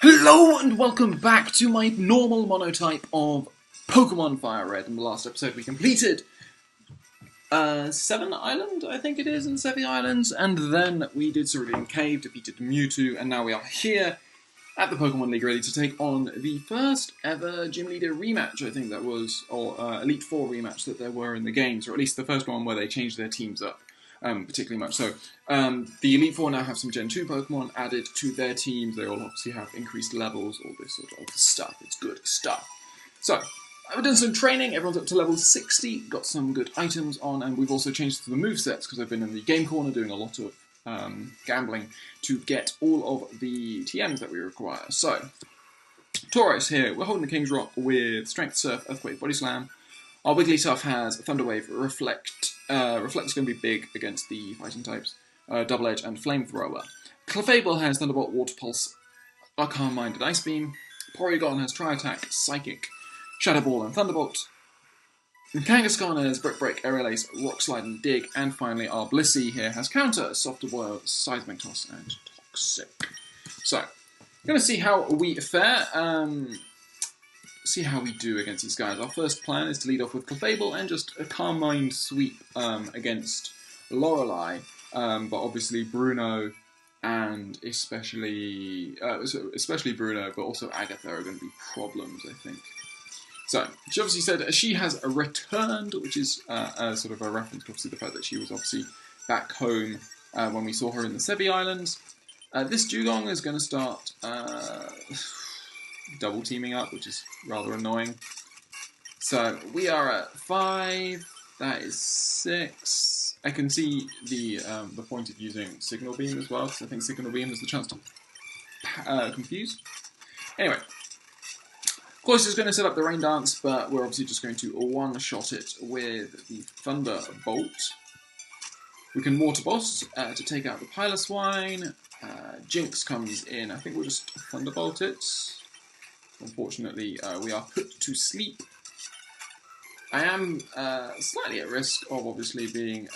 Hello and welcome back to my normal monotype of Pokemon Fire Red. In the last episode we completed 7 Island, I think it is, in 7 Islands, and then we did Cerulean Cave, defeated Mewtwo, and now we are here at the Pokemon League ready to take on the first ever Gym Leader rematch, I think that was, or Elite Four rematch that there were in the games, or at least the first one where they changed their teams up. Particularly much so. The Elite Four now have some Gen 2 Pokemon added to their teams. They all obviously have increased levels, all this sort of stuff. It's good stuff. So, I've done some training. Everyone's up to level 60, got some good items on, and we've also changed to the movesets because I've been in the game corner doing a lot of gambling to get all of the TMs that we require. So, Tauros here. We're holding the King's Rock with Strength, Surf, Earthquake, Body Slam. Our Wigglytuff has Thunder Wave, Reflect. Reflect is going to be big against the fighting types. Double Edge and Flamethrower. Clefable has Thunderbolt, Water Pulse, Arcane Mind and Ice Beam. Porygon has Tri-Attack, Psychic, Shadow Ball and Thunderbolt. And Kangaskhan has Brick Break, Aerial Ace, Rock Slide and Dig. And finally our Blissey here has Counter, Softer Boil, Seismic Toss and Toxic. So, we're going to see how we fare. See how we do against these guys. Our first plan is to lead off with Clefable and just a Calm Mind sweep against Lorelei, but obviously Bruno and especially Bruno, but also Agatha are going to be problems, I think. So, she obviously said she has returned, which is sort of a reference to obviously the fact that she was obviously back home when we saw her in the Sevi Islands. This Dugong is going to start double teaming up, which is rather annoying. So we are at 5. That is 6. I can see the point of using Signal Beam as well, because I think Signal Beam has the chance to confuse. Anyway, Cloyster is going to set up the Rain Dance, but we're obviously just going to one-shot it with the Thunderbolt. We can Water Boss to take out the Piloswine. Jinx comes in. I think we'll just Thunderbolt it. Unfortunately, we are put to sleep. I am slightly at risk of obviously being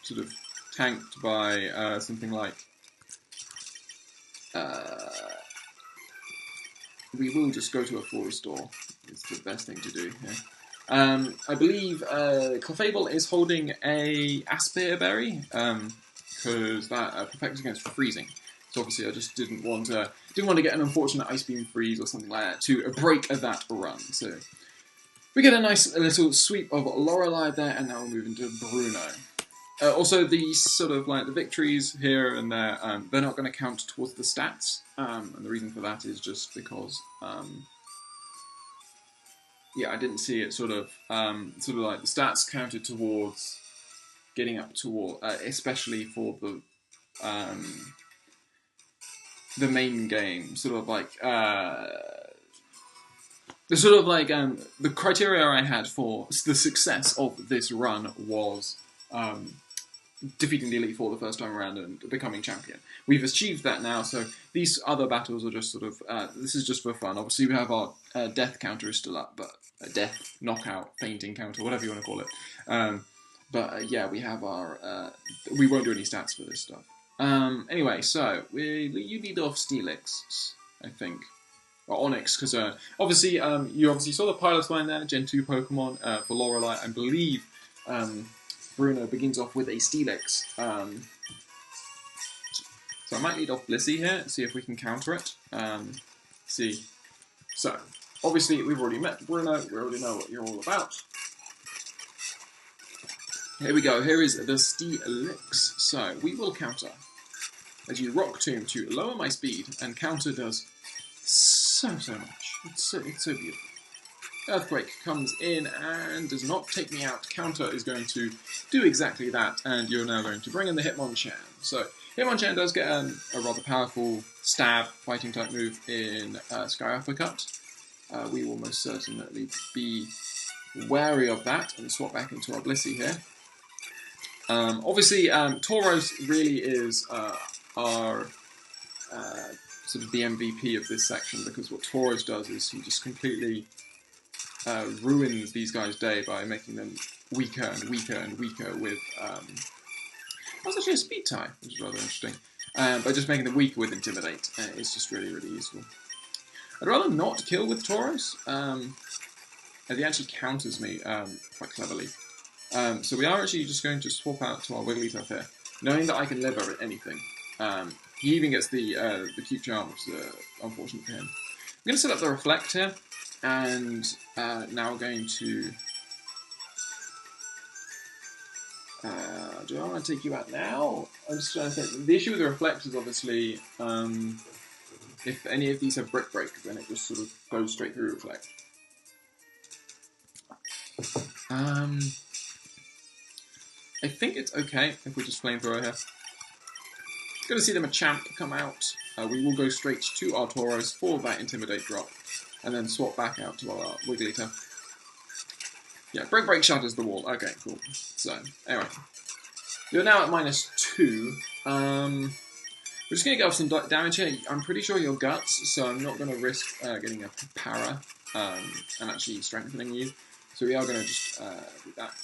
sort of tanked by something like... we will just go to a full restore. It's the best thing to do here. I believe Clefable is holding a Aspire Berry, because that protects against freezing. So obviously I just didn't want to get an unfortunate Ice Beam freeze or something like that to break that run. So we get a nice little sweep of Lorelei there, and now we're moving to Bruno. Also, these sort of like the victories here and there, they're not going to count towards the stats, and the reason for that is just because yeah, I didn't see it sort of like the stats counted towards getting up toward, especially for the main game, sort of like the criteria I had for the success of this run was defeating the Elite Four the first time around and becoming champion. We've achieved that now, so these other battles are just sort of this is just for fun. Obviously, we have our death counter is still up, but death, knockout, fainting counter, whatever you want to call it. But yeah, we have our we won't do any stats for this stuff. Anyway, so you lead off Steelix, I think, or Onyx, because obviously you obviously saw the Piloswine there, Gen 2 Pokemon for Lorelei. I believe Bruno begins off with a Steelix. So I might lead off Blissey here, see if we can counter it. See, so obviously we've already met Bruno. We already know what you're all about. Here we go, here is the Steelix. So, we will counter. As you Rock Tomb to lower my speed, and counter does so much. It's so beautiful. Earthquake comes in and does not take me out. Counter is going to do exactly that, and you're now going to bring in the Hitmonchan. So, Hitmonchan does get a rather powerful stab fighting type move in Sky Uppercut. We will most certainly be wary of that and swap back into our Blissey here. Obviously, Tauros really is our sort of the MVP of this section, because what Tauros does is he just completely ruins these guys' day by making them weaker and weaker and weaker with... that was actually a speed tie, which is rather interesting. By just making them weaker with Intimidate. It's just really, really useful. I'd rather not kill with Tauros, as he actually counters me quite cleverly. So we are actually just going to swap out to our Wigglytuff here, knowing that I can live over anything. He even gets the cute charm, which is unfortunate for him. I'm going to set up the Reflect here, and now we're going to... do I want to take you out now? I'm just trying to think. The issue with the Reflect is obviously if any of these have Brick Break, then it just sort of goes straight through Reflect. I think it's okay if we just Flamethrower here. Going to see the Machamp come out. We will go straight to our Tauros for that Intimidate drop, and then swap back out to our Wigglytuff. Yeah, Brick Break shatters the wall. Okay, cool. So, anyway. You're now at -2. We're just going to get off some damage here. I'm pretty sure you're Guts, so I'm not going to risk getting a Para and actually strengthening you. So we are going to just do that.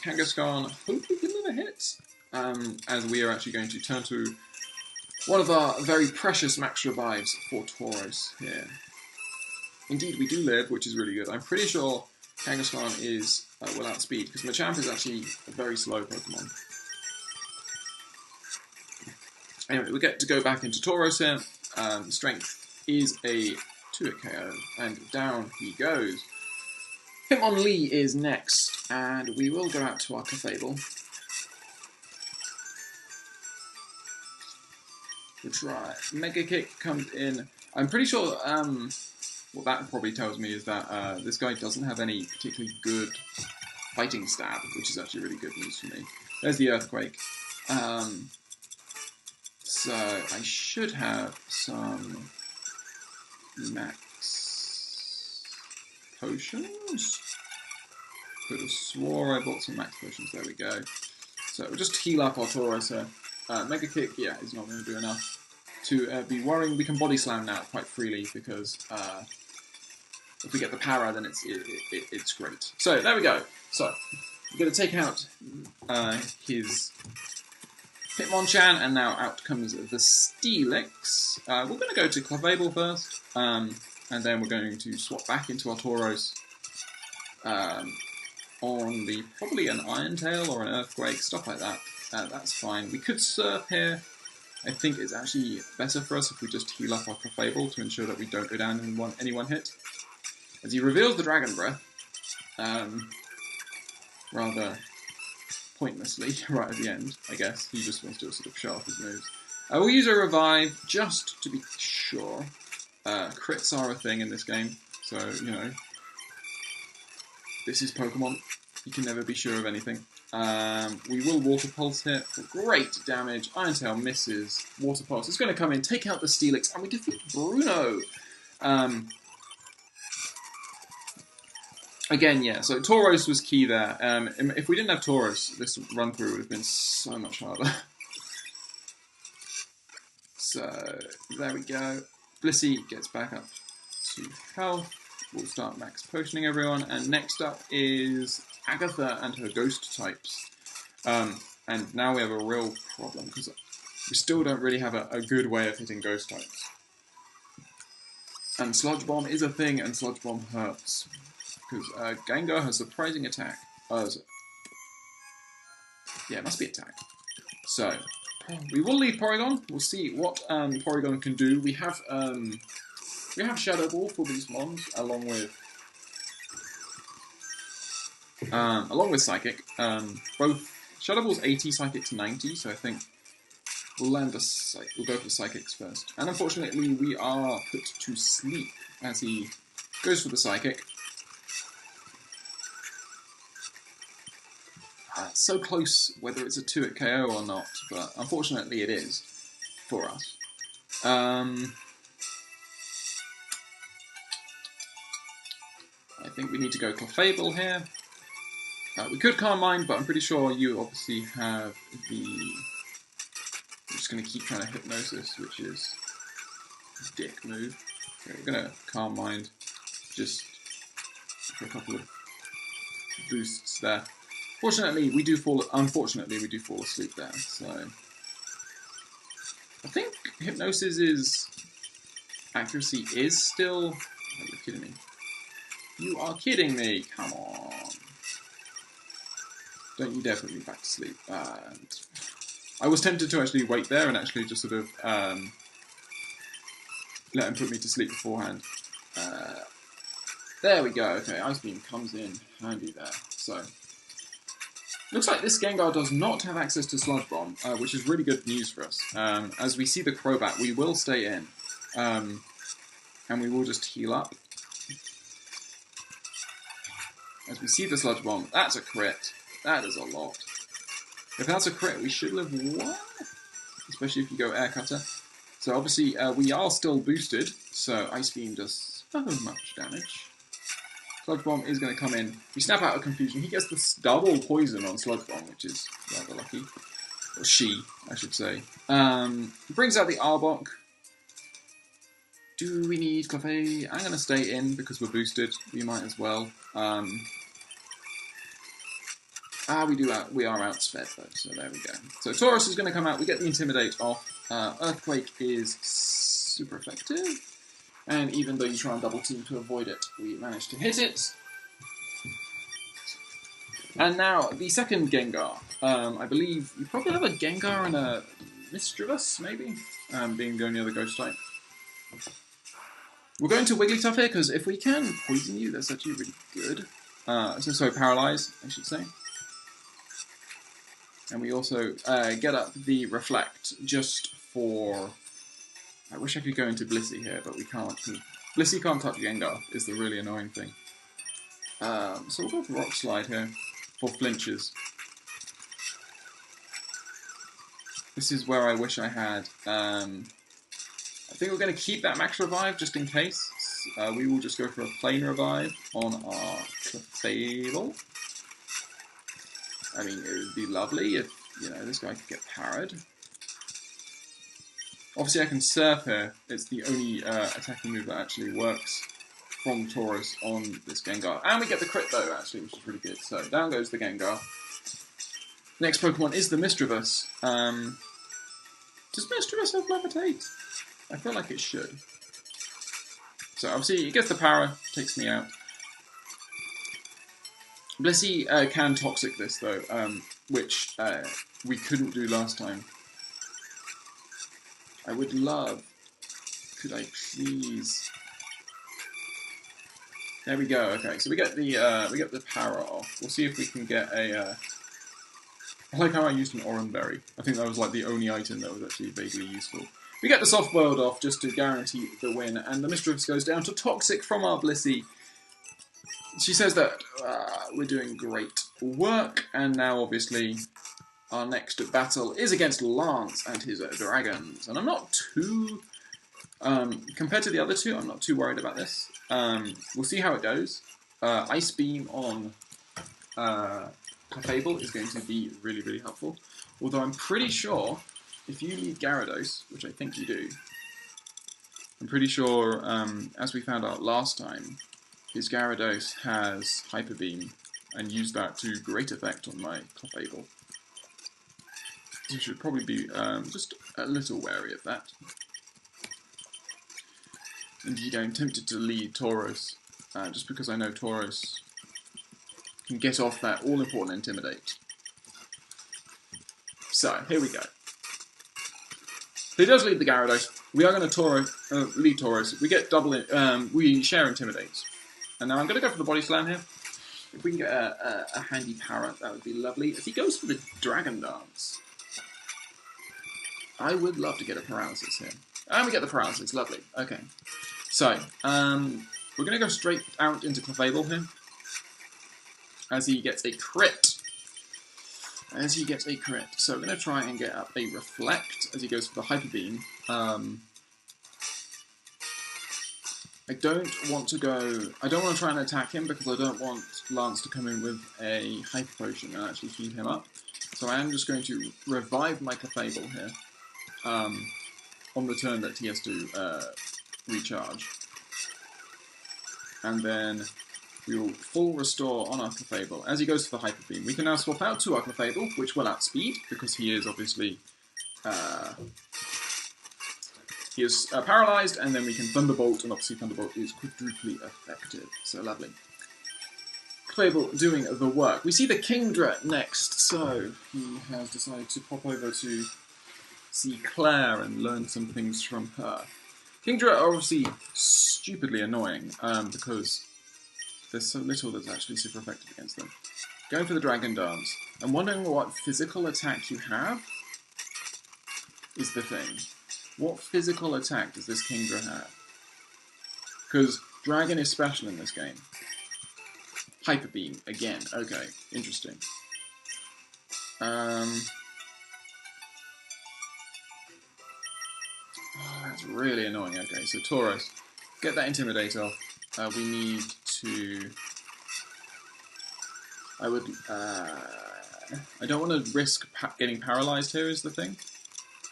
Kangaskhan hopefully can never hit, as we are actually going to turn to one of our very precious Max Revives for Tauros here. Indeed, we do live, which is really good. I'm pretty sure Kangaskhan is without speed, because Machamp is actually a very slow Pokemon. Anyway, we get to go back into Tauros here. Strength is a 2-hit KO, and down he goes. Hitmonlee is next, and we will go out to our Clefable. We'll try. Mega Kick comes in. I'm pretty sure what that probably tells me is that this guy doesn't have any particularly good fighting stab, which is actually really good news for me. There's the Earthquake. So I should have some max potions. Could have swore I bought some max potions. There we go. So we'll just heal up our Tauros here. Mega Kick, yeah, is not going to do enough to be worrying. We can Body Slam now quite freely because if we get the Para, then it's great. So there we go. So we're going to take out his Hitmonchan, and now out comes the Steelix. We're going to go to Clefable first, and then we're going to swap back into our Tauros on the probably an Iron Tail or an Earthquake, stuff like that. That's fine. We could Surf here. I think it's actually better for us if we just heal up our Clefable to ensure that we don't go down in any one hit. As he reveals the Dragon Breath, rather pointlessly right at the end, I guess. He just wants to sort of show off his moves. We'll use a Revive just to be sure. Crits are a thing in this game, so, you know, this is Pokemon. You can never be sure of anything. We will Water Pulse here for great damage. Iron Tail misses. Water Pulse is going to come in, take out the Steelix, and we defeat Bruno. Again, yeah, so Tauros was key there. If we didn't have Tauros, this run-through would have been so much harder. So, there we go. Blissey gets back up to health. We'll start max potioning everyone. And next up is Agatha and her ghost types. And now we have a real problem, because we still don't really have a good way of hitting ghost types. And Sludge Bomb is a thing, and Sludge Bomb hurts. Because Gengar has surprising attack. Yeah, it must be attack. So, we will leave Porygon. We'll see what Porygon can do. We have Shadow Ball for these mons, along with Psychic. Both Shadow Ball's 80, Psychic's 90, so I think we'll go for the Psychics first. And unfortunately, we are put to sleep as he goes for the Psychic. It's so close whether it's a 2-hit KO or not, but unfortunately it is for us. I think we need to go Clefable here. We could Calm Mind, but I'm pretty sure you obviously have the... I'm just going to keep trying to Hypnosis, which is a dick move. Okay, we're going to Calm Mind just for a couple of boosts there. Unfortunately, we do fall asleep there, so... I think Hypnosis's accuracy is still... Oh, you're kidding me. You are kidding me. Come on. Don't you dare put me back to sleep. And I was tempted to actually wait there and actually just sort of let him put me to sleep beforehand. There we go. Okay, Ice Beam comes in handy there. So, looks like this Gengar does not have access to Sludge Bomb, which is really good news for us. As we see the Crobat, we will stay in. And we will just heal up. As we see the Sludge Bomb, that's a crit. That is a lot. If that's a crit, we should live one. Especially if you go Air Cutter. So obviously, we are still boosted, so Ice Beam does so much damage. Sludge Bomb is going to come in. We snap out of Confusion. He gets this double poison on Sludge Bomb, which is rather lucky. Or she, I should say. Brings out the Arbok. Do we need Clefairy? I'm going to stay in because we're boosted. We might as well. We are outsped though, so there we go. So Taurus is going to come out. We get the Intimidate off. Earthquake is super effective. And even though you try and double team to avoid it, we manage to hit it. And now, the second Gengar. I believe you probably have a Gengar and a Misdreavus, maybe? Being the only other ghost type. We're going to Wigglytuff here, because if we can poison you, that's actually really good. So Paralyze, I should say. And we also get up the Reflect just for... I wish I could go into Blissey here, but we can't, because Blissey can't touch Gengar, is the really annoying thing. So we'll go for Rock Slide here, for flinches. This is where I wish I had... I think we're going to keep that Max Revive, just in case. We will just go for a plain Revive on our Clefable. I mean, it would be lovely if, you know, this guy could get parried. Obviously I can Surf here. It's the only attacking move that actually works from Taurus on this Gengar. And we get the crit though, actually, which is really good. So down goes the Gengar. Next Pokemon is the Misdreavus. Does Misdreavus have Levitate? I feel like it should. So obviously it gets the power, takes me out. Blissey can Toxic this though, which we couldn't do last time. I would love... Could I please... There we go, okay, so we get the power off. We'll see if we can get a... I like how I used an Oran Berry. I think that was like the only item that was actually vaguely useful. We get the Soft Boiled off just to guarantee the win, and the Misdreavus goes down to Toxic from our Blissey. She says that we're doing great work, and now obviously our next battle is against Lance and his dragons. And I'm not too... compared to the other two, I'm not too worried about this. We'll see how it goes. Ice Beam on Clefable is going to be really, really helpful. Although I'm pretty sure, if you need Gyarados, which I think you do, I'm pretty sure, as we found out last time, his Gyarados has Hyper Beam, and used that to great effect on my Clefable. So you should probably be just a little wary of that. Indeed, I'm tempted to lead Tauros, just because I know Tauros can get off that all-important Intimidate. So, here we go. He does lead the Gyarados. We are going to lead Tauros. We get double, we share Intimidate. And now I'm going to go for the Body Slam here. If we can get a handy Parrot, that would be lovely. If he goes for the Dragon Dance, I would love to get a Paralysis here. And we get the Paralysis, lovely. Okay. So, we're going to go straight out into Clefable here. As he gets a crit. So we're going to try and get up a Reflect as he goes for the Hyper Beam. I don't want to try and attack him because I don't want Lance to come in with a Hyper Potion and actually heal him up. So I am just going to revive my Clefable here. On the turn that he has to recharge. And then we will full restore on our Clefable. As he goes for the Hyper Beam, we can now swap out to our Clefable, which will outspeed, because he is obviously he is paralyzed, and then we can Thunderbolt, and obviously Thunderbolt is quadruply effective. So lovely. Clayble doing the work. We see the Kingdra next, so he has decided to pop over to see Claire and learn some things from her. Kingdra are obviously stupidly annoying because there's so little that's actually super effective against them. Going for the Dragon Dance. I'm wondering what physical attack you have is the thing. What physical attack does this Kingdra have? Because Dragon is special in this game. Hyper Beam, again. Okay, interesting. Oh, that's really annoying. Okay, so Tauros, get that Intimidate off. We need to... I don't want to risk getting paralyzed here is the thing.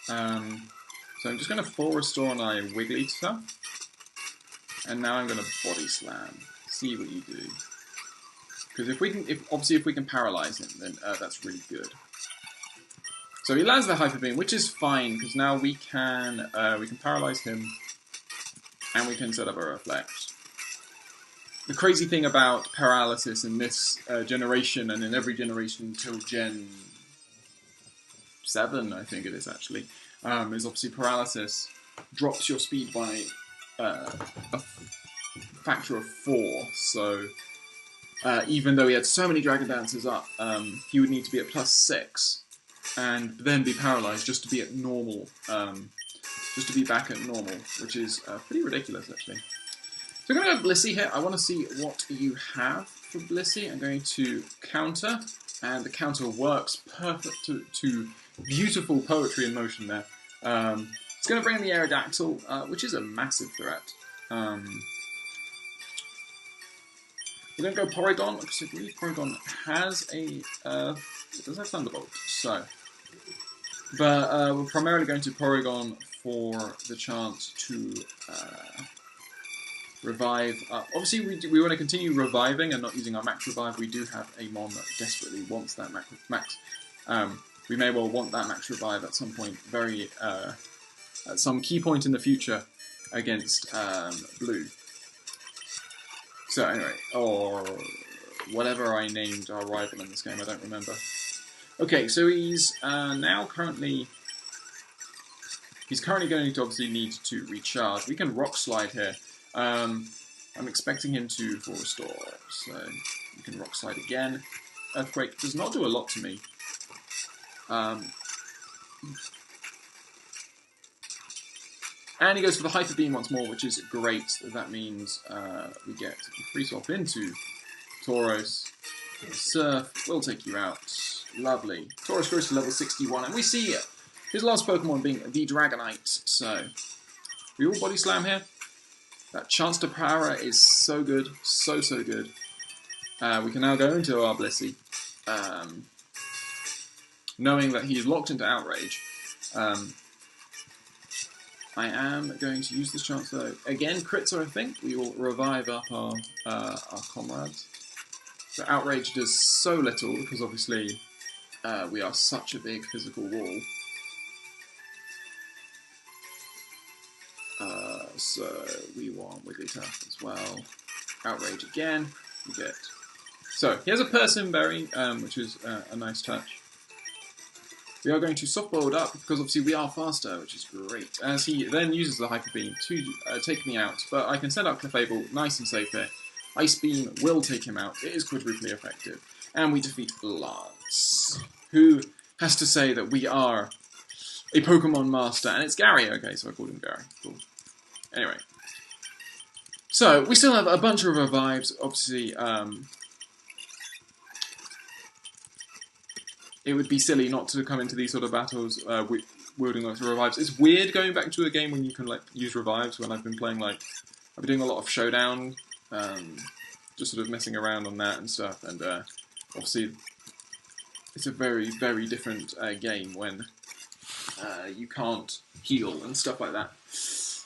So I'm just going to full restore on my Wigglytuff. And now I'm going to Body Slam. See what you do. Because if we can paralyze him, then that's really good. So he lands the Hyper Beam, which is fine, because now we can paralyze him, and we can set up a Reflect. The crazy thing about paralysis in this generation, and in every generation until Gen 7, I think it is actually, is obviously paralysis drops your speed by a factor of 4. So even though he had so many Dragon Dances up, he would need to be at +6. And then be paralyzed just to be at normal, just to be back at normal, which is pretty ridiculous, actually. So I'm going to go Blissey here. I want to see what you have for Blissey. I'm going to counter, and the counter works perfect to beautiful poetry in motion there. It's going to bring in the Aerodactyl, which is a massive threat. We're going to go Porygon, because I believe Porygon has a... it does have Thunderbolt, so... But we're primarily going to Porygon for the chance to revive up. Obviously, we want to continue reviving and not using our Max Revive. We do have a Mon that desperately wants that Max. We may well want that Max Revive at some point, at some key point in the future against Blue. So anyway, or whatever I named our rival in this game, I don't remember. Okay, so he's currently going to obviously need to recharge. We can Rock Slide here. I'm expecting him to full restore, so we can Rock Slide again. Earthquake does not do a lot to me. And he goes for the Hyper Beam once more, which is great. That means we get Free Swap into Tauros. Surf will take you out. Lovely. Tauros grows to level 61, and we see his last Pokemon being the Dragonite. So, we will Body Slam here. That chance to power is so good. So good. We can now go into our Blissey, knowing that he is locked into Outrage. I am going to use this chance though. Again, crits, I think. We will revive up our comrades. So Outrage does so little, because obviously we are such a big physical wall. So we want Wigglytuff as well. Outrage again. We get... So, he has a Persim Berry, which is a nice touch. We are going to soft boiled up, because obviously we are faster, which is great. As he then uses the Hyper Beam to take me out, but I can send out Clefable nice and safe here. Ice Beam will take him out. It is quadruply effective. And we defeat Lance, who has to say that we are a Pokemon master. And it's Gary. Okay, so I called him Gary. Cool. Anyway. So, we still have a bunch of revives. Obviously, it would be silly not to come into these sort of battles wielding lots of revives. It's weird going back to a game when you can like use revives, when I've been playing I've been doing a lot of Showdown, just sort of messing around on that and stuff, and obviously it's a very, very different game when you can't heal and stuff like that.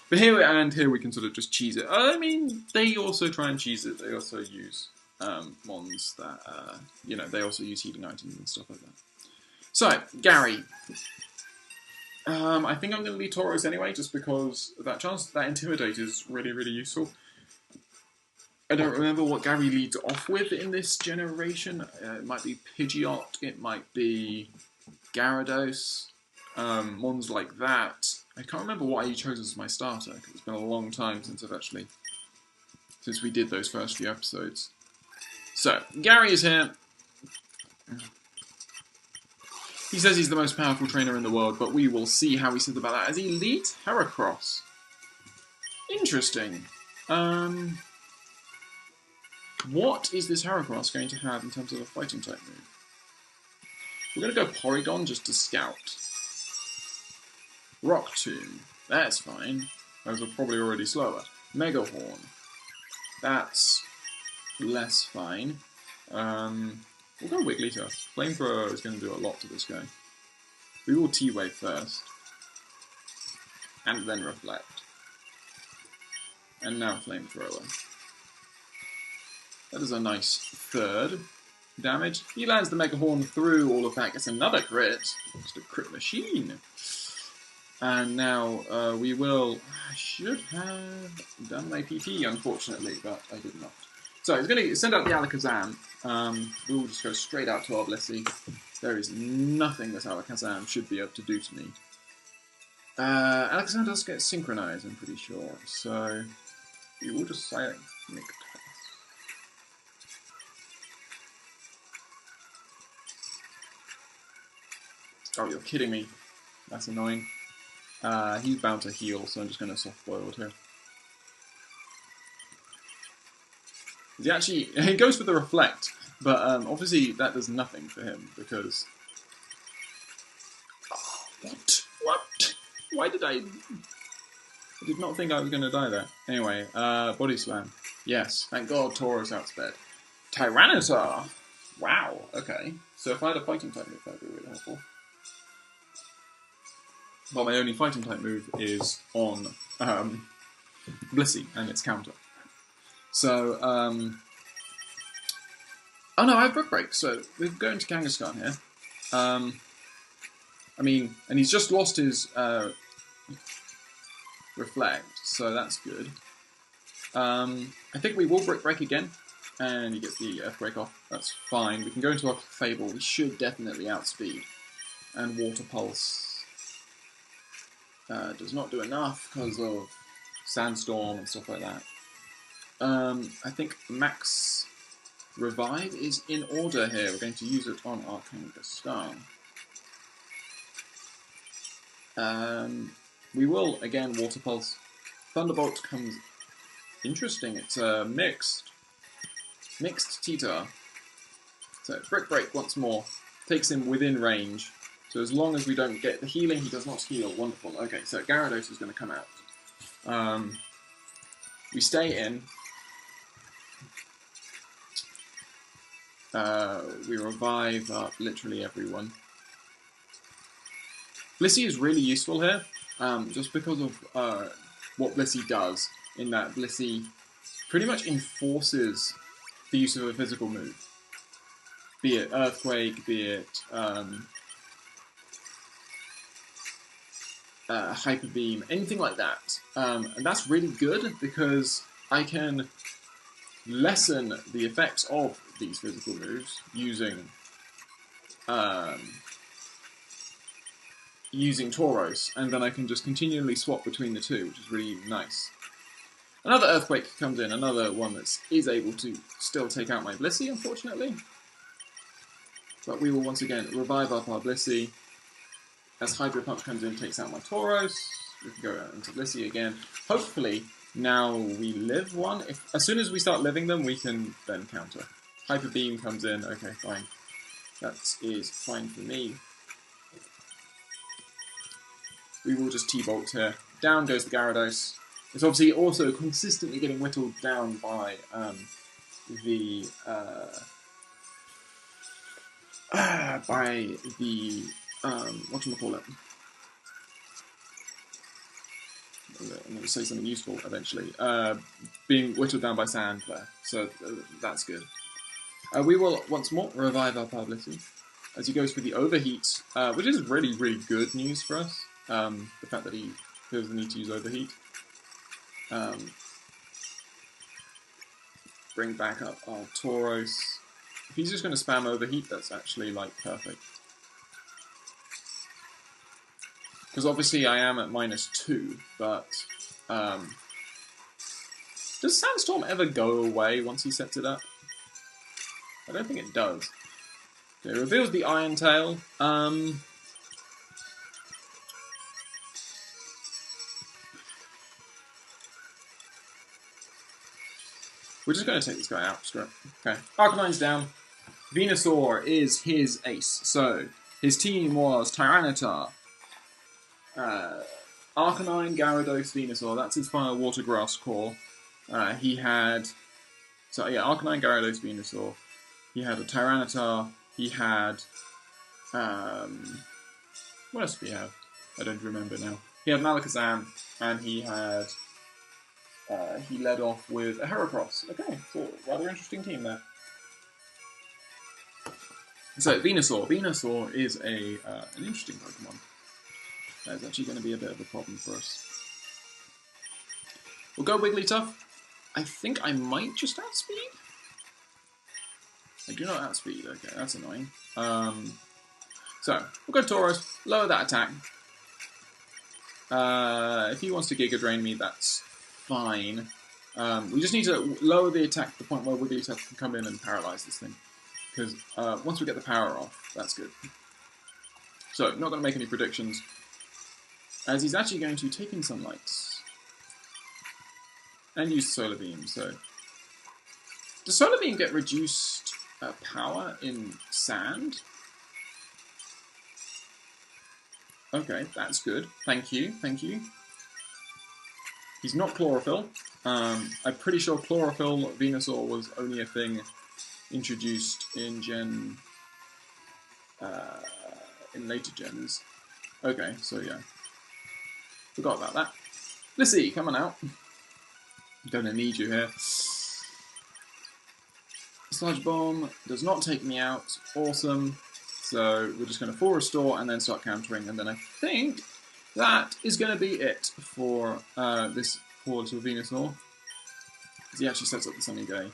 But here we can sort of just cheese it. I mean, they also try and cheese it. They also use mons that, they also use healing items and stuff like that. So, Gary. I think I'm going to lead Tauros anyway, just because that chance, that Intimidate is really, really useful. I don't remember what Gary leads off with in this generation. It might be Pidgeot, it might be Gyarados, ones like that. I can't remember what he chose as my starter, because it's been a long time since since we did those first few episodes. So, Gary is here. He says he's the most powerful trainer in the world, but we will see how he says about that as he leads Heracross. Interesting. What is this Heracross going to have in terms of a fighting type move? We're going to go Porygon just to scout. Rock Tomb. That's fine. Those are probably already slower. Mega Horn. That's less fine. We'll go Wigglytuff. Flamethrower is going to do a lot to this guy. We will T-Wave first. And then Reflect. And now Flamethrower. That is a nice third damage. He lands the Mega Horn through all of that. Gets another crit. Just a crit machine. And now we will... I should have done my PP, unfortunately, but I did not. So he's going to send out the Alakazam. We will just go straight out to our Blissey. There is nothing this Alakazam should be able to do to me. Alakazam does get synchronized, I'm pretty sure. So we will just silent Nick. Oh, you're kidding me. That's annoying. He's bound to heal, so I'm just going to soft boiled here. He actually, he goes for the Reflect, but obviously that does nothing for him because... Oh, what? Why did I did not think I was going to die there. Anyway, Body Slam. Yes, thank God Tauros outsped. Tyranitar! Wow, okay. So if I had a fighting type move, that would be really helpful. But my only fighting type move is on Blissey and its counter. So, oh no, I have Brick Break, so we're going to Kangaskhan here. I mean, and he's just lost his Reflect, so that's good. I think we will Brick Break again, and he gets the Earthquake off. That's fine. We can go into our Fable. We should definitely outspeed. And Water Pulse does not do enough because of Sandstorm and stuff like that. I think Max Revive is in order here. We're going to use it on our Kangaskhan. We will, again, Water Pulse. Thunderbolt comes... Interesting, it's a mixed Titar. So, Brick Break once more. Takes him within range. So as long as we don't get the healing, he does not heal. Wonderful. Okay, so Gyarados is going to come out. We stay in. We revive up literally everyone. Blissey is really useful here, just because of what Blissey does, in that Blissey pretty much enforces the use of a physical move. Be it Earthquake, be it Hyper Beam, anything like that. And that's really good because I can lessen the effects of these physical moves using Tauros, and then I can just continually swap between the two, which is really nice. Another Earthquake comes in, another one that is able to still take out my Blissey, unfortunately. But we will once again revive up our Blissey. As Hydro Punch comes in, takes out my Tauros. We can go into Blissey again. Hopefully, now we live one. As soon as we start living them, we can then counter. Hyper Beam comes in. Okay, fine. That is fine for me. We will just T-Bolt here. Down goes the Gyarados. It's obviously also consistently getting whittled down by the whatchamacallit. I'm going to say something useful eventually. Being whittled down by sand there, so that's good. We will once more revive our Blissey as he goes for the overheat, which is really, really good news for us. the fact that he feels the need to use overheat. Bring back up our Tauros. If he's just going to spam overheat, that's actually like perfect. Because obviously I am at -2, but does Sandstorm ever go away once he sets it up? I don't think it does. Okay, it reveals the Iron Tail. We're just going to take this guy out. Screw it. Okay, Arcanine's down. Venusaur is his ace. So, his team was Tyranitar, Arcanine, Gyarados, Venusaur. That's his final Water Grass core. He had... So, yeah, Arcanine, Gyarados, Venusaur. He had a Tyranitar. He had... what else did he have? I don't remember now. He had Malakazam, and he had... he led off with a Heracross. Okay, so rather interesting team there. So, Venusaur. Venusaur is an interesting Pokemon. That's actually going to be a bit of a problem for us. We'll go Wigglytuff. I think I might just outspeed. I do not outspeed. Okay, that's annoying. So, we'll go Tauros. Lower that attack. If he wants to Giga Drain me, that's fine. We just need to lower the attack to the point where Wigglytuff can come in and paralyze this thing. Because once we get the power off, that's good. So, not going to make any predictions. As he's actually going to take in Sunlight. And use Solar Beam, so... Does Solar Beam get reduced power in Sand? Okay, that's good. Thank you, thank you. He's not Chlorophyll. I'm pretty sure Chlorophyll Venusaur was only a thing introduced in in later gens. Okay, so yeah. Forgot about that. Lissy, come on out. I'm gonna need you here. Sludge Bomb does not take me out. Awesome. So we're just going to full restore and then start countering, and then I think that is going to be it for this poor little Venusaur. He actually sets up the Sunny Day.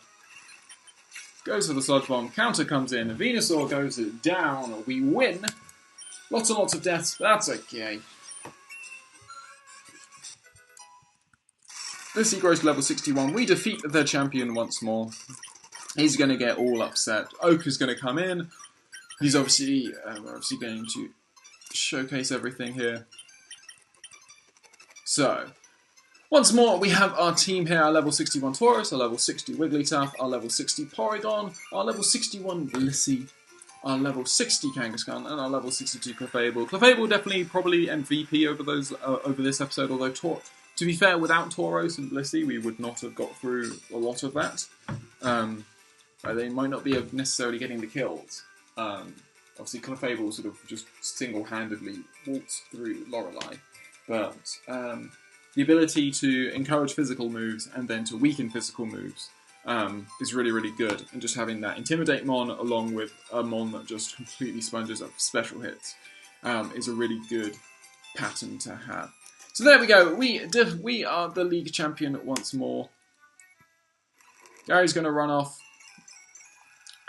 Goes for the Sludge Bomb, counter comes in, Venusaur goes down, we win. Lots and lots of deaths, but that's okay. Lissy grows to level 61, we defeat the champion once more. He's going to get all upset. Oak is going to come in. He's obviously, we're obviously going to showcase everything here. So, once more, we have our team here, our level 61 Tauros, our level 60 Wigglytuff, our level 60 Porygon, our level 61 Blissey, our level 60 Kangaskhan, and our level 62 Clefable. Clefable definitely probably MVP over this episode, although to be fair, without Tauros and Blissey, we would not have got through a lot of that. They might not be necessarily getting the kills. Obviously, Clefable sort of just single-handedly walks through Lorelei, but the ability to encourage physical moves and then to weaken physical moves is really, really good. And just having that Intimidate Mon along with a Mon that just completely sponges up special hits is a really good pattern to have. So there we go. We are the league champion once more. Gary's going to run off.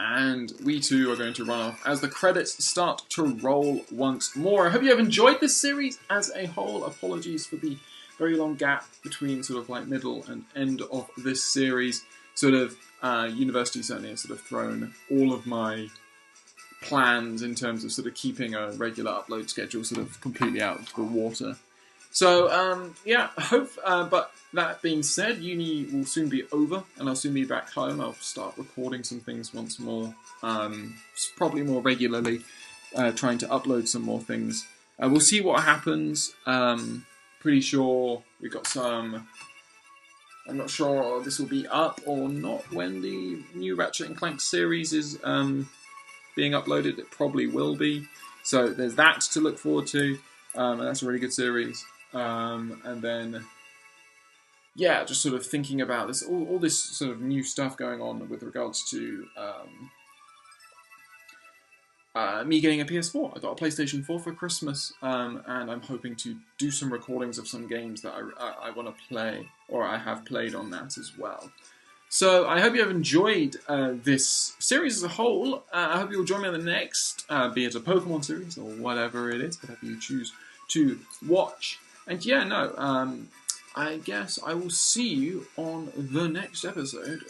And we too are going to run off as the credits start to roll once more. I hope you have enjoyed this series as a whole. Apologies for the very long gap between sort of like middle and end of this series. Sort of, university certainly has sort of thrown all of my plans in terms of sort of keeping a regular upload schedule sort of completely out of the water. So, yeah, but that being said, uni will soon be over, and I'll soon be back home. I'll start recording some things once more, probably more regularly, trying to upload some more things. We'll see what happens. Pretty sure we've got some... I'm not sure this will be up or not when the new Ratchet & Clank series is being uploaded. It probably will be. So there's that to look forward to, and that's a really good series. And then, yeah, just sort of thinking about this, all this sort of new stuff going on with regards to me getting a PS4. I got a PlayStation 4 for Christmas, and I'm hoping to do some recordings of some games that I want to play, or I have played on that as well. So I hope you have enjoyed this series as a whole. I hope you'll join me on the next, be it a Pokemon series or whatever it is, whatever you choose to watch. And yeah, no, I guess I will see you on the next episode,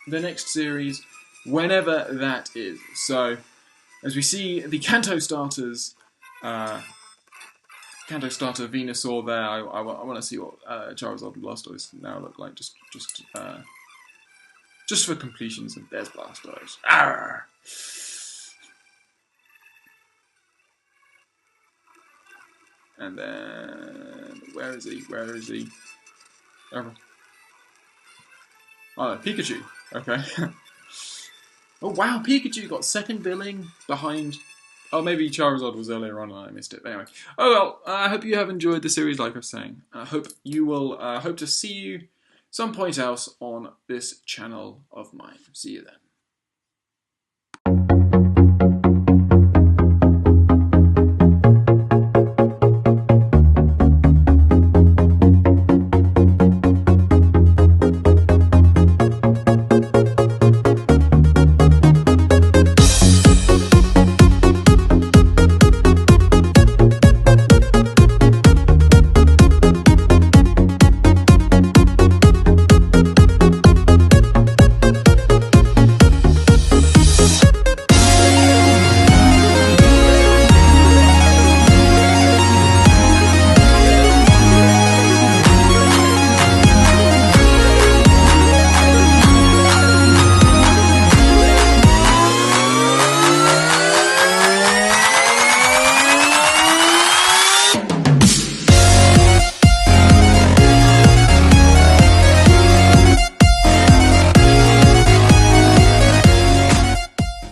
the next series, whenever that is. So, as we see the Kanto starters, Kanto starter Venusaur there, I want to see what Charizard and Blastoise now look like, just for completions, and there's Blastoise. Arrgh! And then, where is he? Where is he? Oh, Pikachu. Okay. Oh wow, Pikachu got second billing behind... Oh, maybe Charizard was earlier on and I missed it. But anyway. Oh well, I hope you have enjoyed the series like I was saying. I hope you will, hope to see you some point else on this channel of mine. See you then.